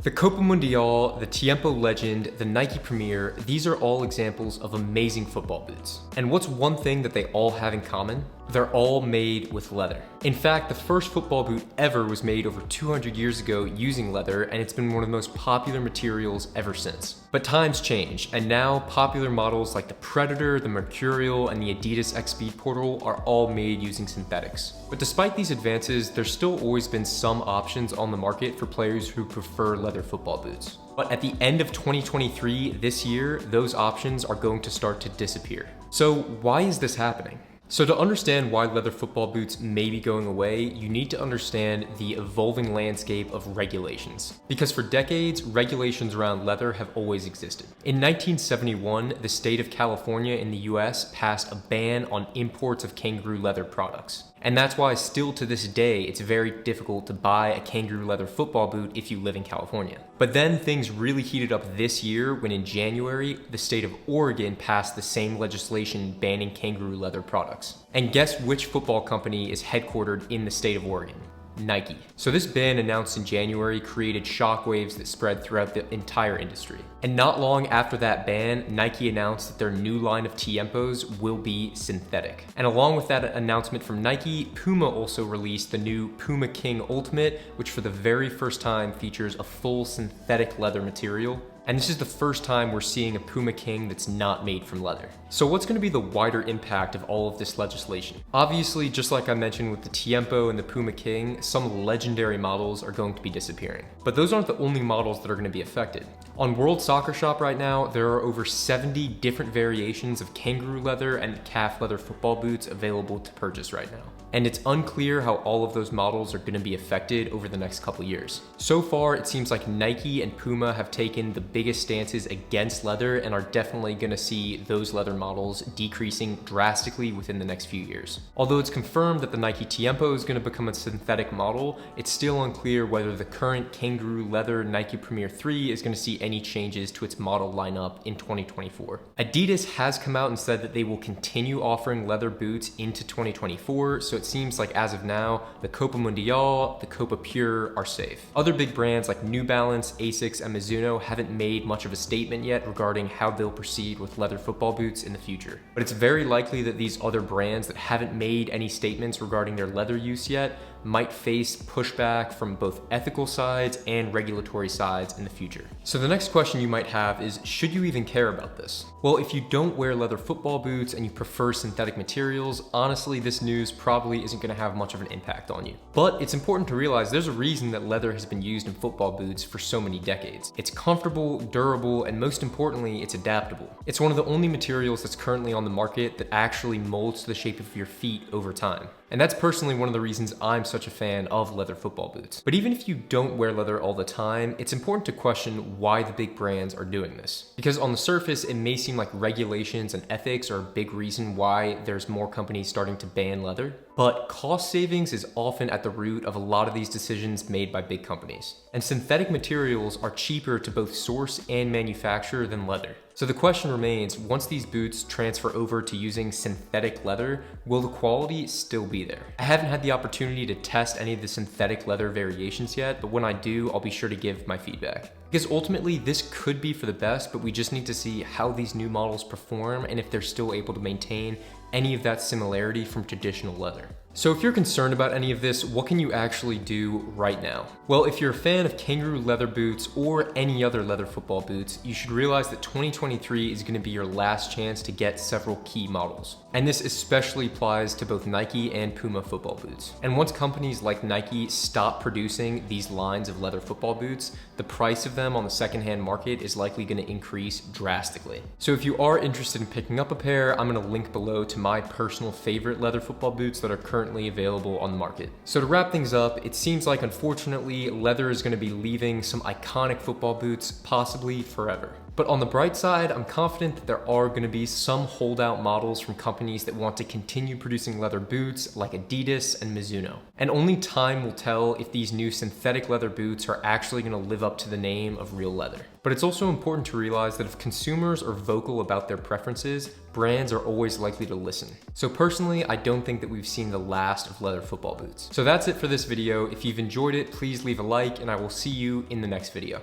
The Copa Mundial, the Tiempo Legend, the Nike Premier, these are all examples of amazing football boots. And what's one thing that they all have in common? They're all made with leather. In fact, the first football boot ever was made over 200 years ago using leather, and it's been one of the most popular materials ever since. But times change, and now popular models like the Predator, the Mercurial, and the Adidas X Speed Portal are all made using synthetics. But despite these advances, there's still always been some options on the market for players who prefer leather football boots. But at the end of 2023, this year, those options are going to start to disappear. So why is this happening? So to understand why leather football boots may be going away, you need to understand the evolving landscape of regulations. Because for decades, regulations around leather have always existed. In 1971, the state of California in the US passed a ban on imports of kangaroo leather products. And that's why still to this day, it's very difficult to buy a kangaroo leather football boot if you live in California. But then things really heated up this year when in January, the state of Oregon passed the same legislation banning kangaroo leather products. And guess which football company is headquartered in the state of Oregon? Nike. So this ban announced in January created shockwaves that spread throughout the entire industry. And not long after that ban, Nike announced that their new line of Tiempos will be synthetic. And along with that announcement from Nike, Puma also released the new Puma King Ultimate, which for the very first time features a full synthetic leather material. And this is the first time we're seeing a Puma King that's not made from leather. So what's going to be the wider impact of all of this legislation? Obviously, just like I mentioned with the Tiempo and the Puma King, some legendary models are going to be disappearing. But those aren't the only models that are going to be affected. On World Soccer Shop right now, there are over 70 different variations of kangaroo leather and calf leather football boots available to purchase right now. And it's unclear how all of those models are going to be affected over the next couple years. So far, it seems like Nike and Puma have taken the biggest stances against leather and are definitely going to see those leather models decreasing drastically within the next few years. Although it's confirmed that the Nike Tiempo is going to become a synthetic model, it's still unclear whether the current kangaroo leather Nike Premier 3 is going to see any changes to its model lineup in 2024. Adidas has come out and said that they will continue offering leather boots into 2024, so it seems like as of now, the Copa Mundial, the Copa Pure are safe. Other big brands like New Balance, Asics, and Mizuno haven't made much of a statement yet regarding how they'll proceed with leather football boots in the future. But it's very likely that these other brands that haven't made any statements regarding their leather use yet might face pushback from both ethical sides and regulatory sides in the future. So the next question you might have is, should you even care about this? Well, if you don't wear leather football boots and you prefer synthetic materials, honestly, this news probably isn't going to have much of an impact on you. But it's important to realize there's a reason that leather has been used in football boots for so many decades. It's comfortable, durable, and most importantly, it's adaptable. It's one of the only materials that's currently on the market that actually molds to the shape of your feet over time. And that's personally one of the reasons I'm such a fan of leather football boots. But even if you don't wear leather all the time, it's important to question why the big brands are doing this. Because on the surface, it may seem like regulations and ethics are a big reason why there's more companies starting to ban leather. But cost savings is often at the root of a lot of these decisions made by big companies. And synthetic materials are cheaper to both source and manufacture than leather. So the question remains, once these boots transfer over to using synthetic leather, will the quality still be there? I haven't had the opportunity to test any of the synthetic leather variations yet, but when I do, I'll be sure to give my feedback. Because ultimately, this could be for the best, but we just need to see how these new models perform and if they're still able to maintain any of that similarity from traditional leather. So if you're concerned about any of this, what can you actually do right now? Well, if you're a fan of kangaroo leather boots or any other leather football boots, you should realize that 2023 is going to be your last chance to get several key models. And this especially applies to both Nike and Puma football boots. And once companies like Nike stop producing these lines of leather football boots, the price of them on the secondhand market is likely going to increase drastically. So if you are interested in picking up a pair, I'm going to link below to my personal favorite leather football boots that are currently available on the market. So to wrap things up, it seems like unfortunately leather is going to be leaving some iconic football boots possibly forever. But on the bright side, I'm confident that there are going to be some holdout models from companies that want to continue producing leather boots like Adidas and Mizuno. And only time will tell if these new synthetic leather boots are actually going to live up to the name of real leather. But it's also important to realize that if consumers are vocal about their preferences, brands are always likely to listen. So personally, I don't think that we've seen the last of leather football boots. So that's it for this video. If you've enjoyed it, please leave a like, and I will see you in the next video.